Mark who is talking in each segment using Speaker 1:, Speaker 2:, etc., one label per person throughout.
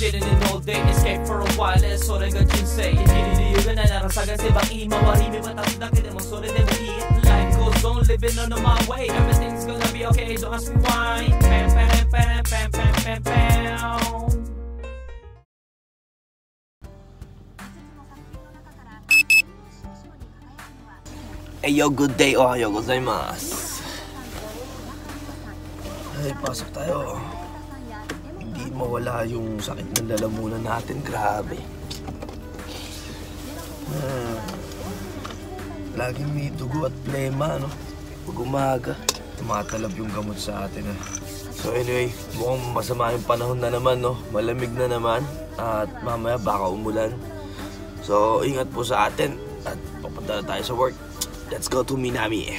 Speaker 1: sitting in all day, escape for a while, so they got you say. Hindi na narasagan si baki, mawarimi matapos na mo, so they will eat. Life goes on, living on my way, everything's gonna be okay, don't ask me why. Pam, pam, pam, pam, pam, pam, pam. Hey yo, good day, ohayo gozaimasu. Ay, pasok tayo. Hindi mawala yung sakit ng lalamunan natin, grabe. Laging may dugo at plema, no? Pag umaga, tumatalab yung gamot sa atin, eh. So anyway, mukhang masama yung panahon na naman, no? Malamig na naman at mamaya baka umulan. So ingat po sa atin at papunta na tayo sa work. Let's go to Minami.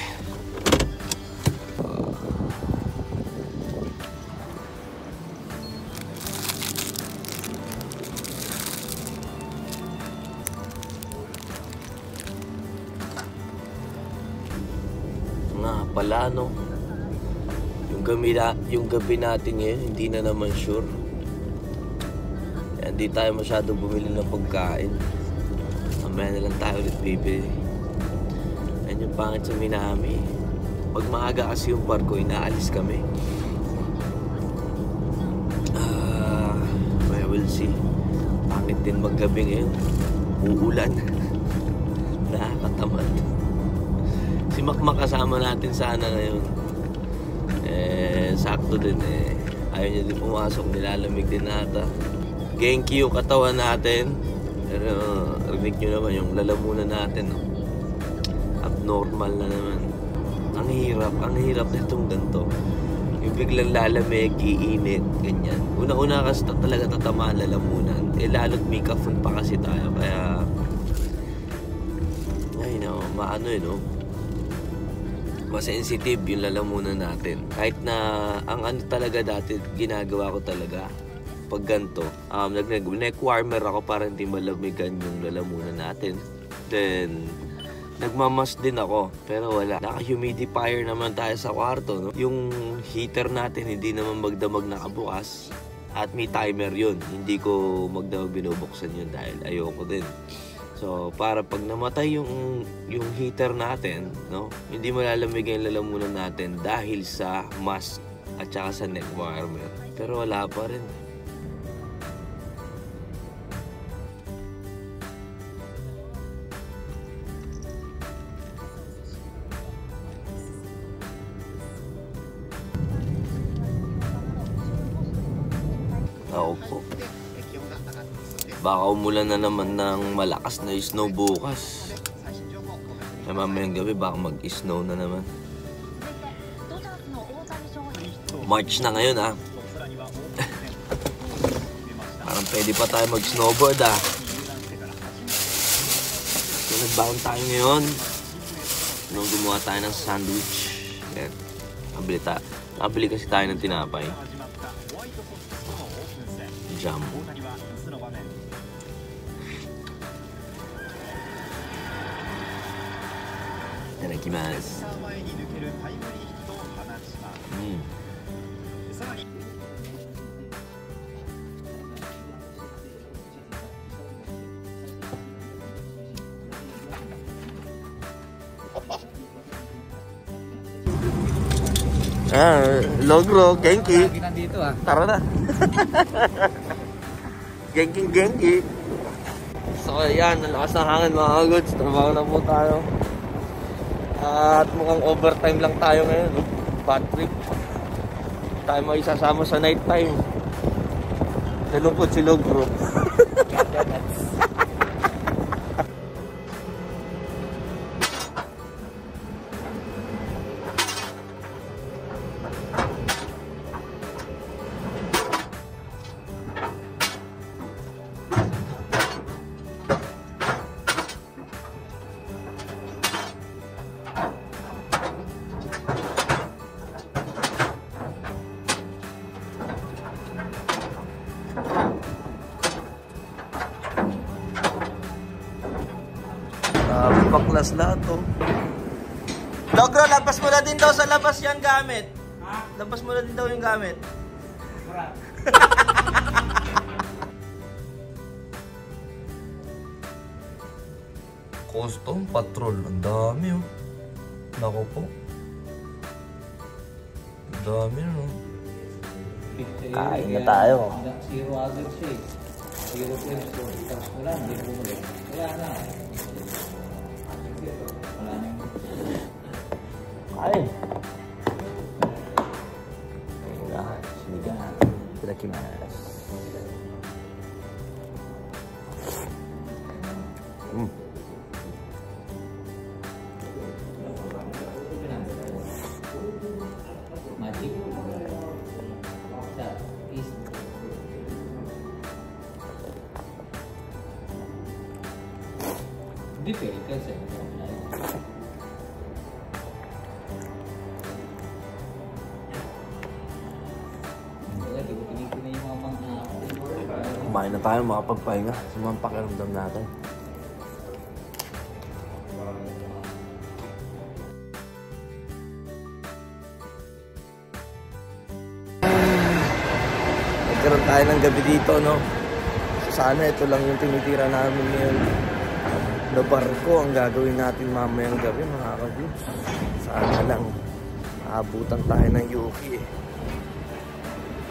Speaker 1: Nga pala, no? Yung gabi natin ngayon, hindi na naman sure. Kaya hindi tayo masyado bumili ng pagkain. Mamaya na lang tayo ulit bibili. Yan yung pangit sa Minami. Pag maaga kasi yung barko, inaalis kami. Well, we'll see. Pangit din maggabi ngayon. Uulan. Nakakatamad. Si Makmak kasama natin sana ngayon. Sakto din eh. Ayaw niya din pumasok. Nilalamig din nata. Genki yung katawan natin. Pero rinig nyo naman yung lalamunan natin, no? Abnormal na naman. Ang hirap na itong ganito. Yung biglang lalamig, iinit, ganyan. Una-una kasi talaga tatamaan lalamunan. Lalo't may kafon pa kasi tayo. Kaya, ay no, maano yun, no? Masensitive yung lalamunan natin. Kahit na, ang ano talaga dati, ginagawa ko talaga, pag ganito, nag-neck warmer ako para hindi malamigan yung lalamunan natin. Then, nagmamas din ako, pero wala. Naka-humidifier naman tayo sa kwarto, no? Yung heater natin hindi naman magdamag nakabukas. At may timer yun. Hindi ko magdamag binubuksan yun dahil ayoko din. So, para pag namatay yung heater natin, no? Hindi malalamig yung lalamunan natin dahil sa mask at saka sa neck warmer. Pero wala pa rin. Opo. Baka umulan na naman ng malakas na snow bukas. Kaya mamayang gabi baka mag-snow na naman. March na ngayon, ha. Parang pwede pa tayo mag-snowboard, ha. So nagbaon tayo ngayon. Nung gumawa tayo ng sandwich. Yan. Nakabili kasi tayo ng tinapay. Jam. Itadakimasu. Logro, Genki. Tara na. Genki. So ayan, nalakas ng hangin mga kagods. Trabaho na po tayo. At mukhang overtime lang tayo ngayon, no? Bad trip. Tayo maisasama sa night time. Nalungkot si Logro. Baklas lahat, oh. Logro, labas mo na din daw sa labas yung gamit. Ha? Labas mo na din daw yung gamit. Custom patrol. Ang dami oh. Nako po. Ang dami no. Kain na tayo.
Speaker 2: Zero agad siya eh. Zero claims ko. Tapos wala, hindi ko bumalik. Wala na. Wala na.
Speaker 1: Kain. Sinigang. Itadakimasu.
Speaker 2: Magic. Hindi pwede kasi.
Speaker 1: Kumain na tayo, makapagpahinga sa mga pakiramdam natin. Nagkaroon tayo ng gabi dito, no? So, sana ito lang yung tinitira namin ngayon na barko ang gagawin natin mamayang gabi, mga kabibs. Sana lang maabutan tayo ng Yuki eh.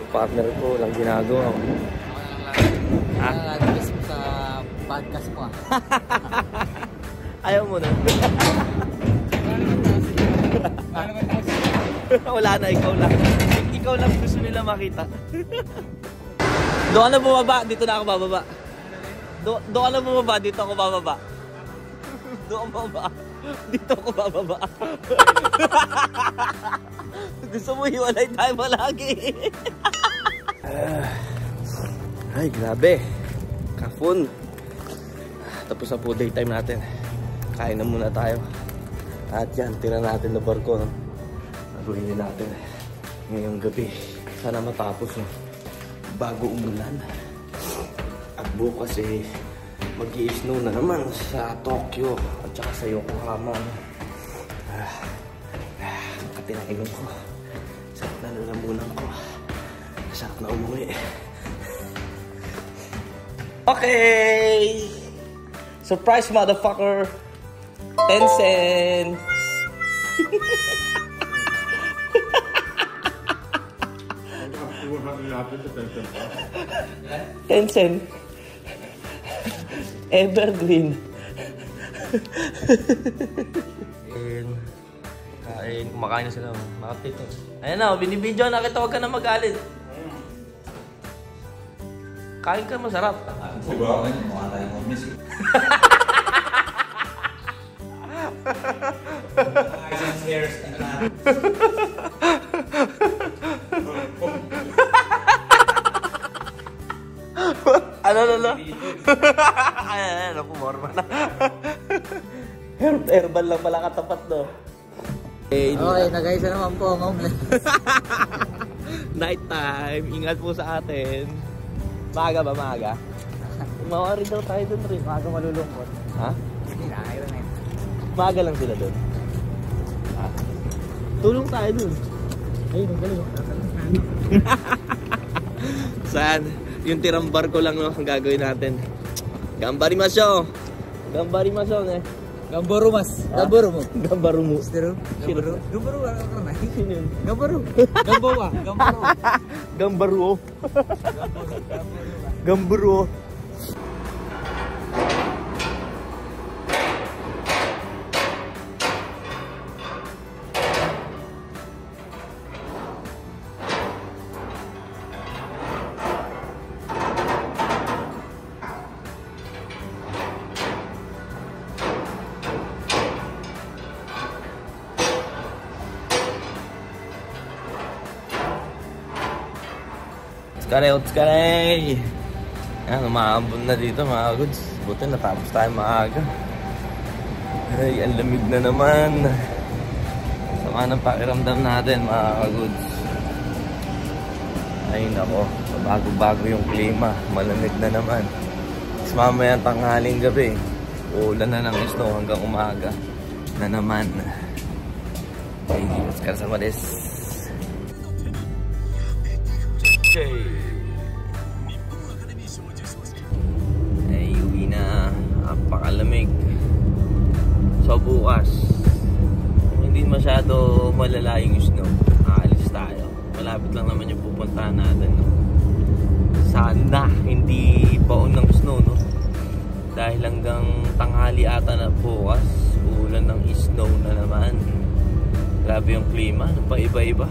Speaker 1: Yung partner ko lang ginagawa.
Speaker 2: Nag-miss mo sa podcast mo ah.
Speaker 1: Ayaw mo na. Wala na, ikaw lang. Ikaw lang gusto nila makita. Doon ka na bumaba, dito na ako bababa. Doon ka na bumaba, dito ako bababa. Doon ako bababa, dito ako bababa. Gusto mo hiwalay tayo palagi. Ay, grabe. Kafun. Tapos na po daytime natin. Kain na muna tayo. At yan, tira natin na barko. No? Nagawin natin ngayong gabi. Sana matapos no? Bago umulan. At bukas eh, mag-i-snow na naman sa Tokyo at saka sa Yokohama. Nakatinailong ko. Sarap na lalamunan ko. Sarap na umuwi. Okay! Surprise, motherfucker! Tencent! Tencent! Evergreen! Kain, kumakain na sila. Makapito. Ayan na, binibidyo na kita, huwag ka na magalit. Kain ka, masarap.
Speaker 2: Mukha tayo homeless eh. Eyes and hairs and lahat.
Speaker 1: Ano? Ayan, pumorma na. Herbal lang pala katapat, no?
Speaker 2: Okay, nag-ayos na naman po ang homeless.
Speaker 1: Night time, ingat po sa atin. Maaga ba, maaga? Mawari daw tayo dun rin.
Speaker 2: Maaga malulungkot.
Speaker 1: Ha?
Speaker 2: Hindi na, ayaw na yun.
Speaker 1: Maaga lang sila dun. Ha? Tulong tayo dun.
Speaker 2: Ayun, magaling.
Speaker 1: Saan? Yung tirang barko lang no, ang gagawin natin. Gambarimaso! Gambarimaso, eh.
Speaker 2: Gambaro mas. Gambaro mo.
Speaker 1: Gambaro mo.
Speaker 2: Sino? Gambaro ano ka na?
Speaker 1: Sino yun?
Speaker 2: Gambaro. Gambawa. Gambaro.
Speaker 1: Gambaro. Gambaro. Otskare! Ayan, umaambon na dito mga goods. Buti natapos tayo maaga. Ay, ang lamig na naman. Sama ng pakiramdam natin mga goods. Ay nako, bago-bago yung klima. Malamig na naman. Tapos mamaya tanghaling gabi. Uulan na ng snow hanggang umaga na naman. Ay, otskare sama des. Okay. Ay, uwi na. Napakalamig. masyado malala yung snow, aalis tayo. Malapit lang naman yung pupuntahan natin, no? Sana hindi baon ng snow, no? Dahil hanggang tanghali ata na bukas, ulan ng snow na naman. Grabe yung klima, paiba-iba.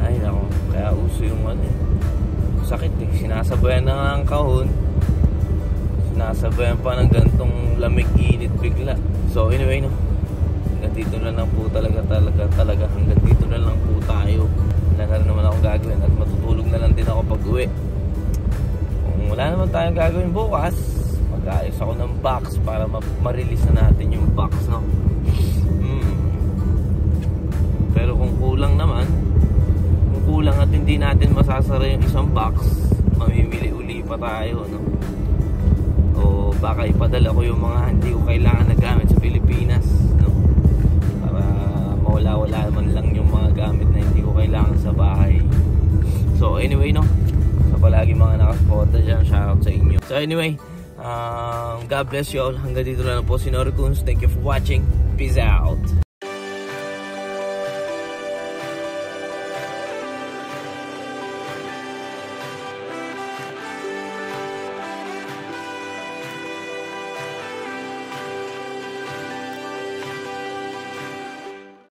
Speaker 1: Ay nako, kaya uso yung ano eh. Sakit eh, sinasabayan na nga ang kahon. Sinasabayan pa ng gantong lamig-init bigla. So anyway, no, hanggang dito na lang po talaga hanggang dito na lang po tayo. Wala na rin naman ako gagawin at matutulog na lang din ako pag uwi. Kung wala naman tayong gagawin bukas, mag-aayos ako ng box para ma-release na natin yung box, no? Pero kung kulang naman, at hindi natin masasara yung isang box, mamimili uli pa tayo, no? O baka ipadala ko yung mga hindi ko kailangan na gamit sa Pilipinas, no? Para mawala-wala man lang yung mga gamit na hindi ko kailangan sa bahay. So anyway, no, sa palagi mga nakasuporta dyan, shoutout sa inyo. So anyway, God bless you all. Hanggang dito na lang po si Norikuns. Thank you for watching. Peace out.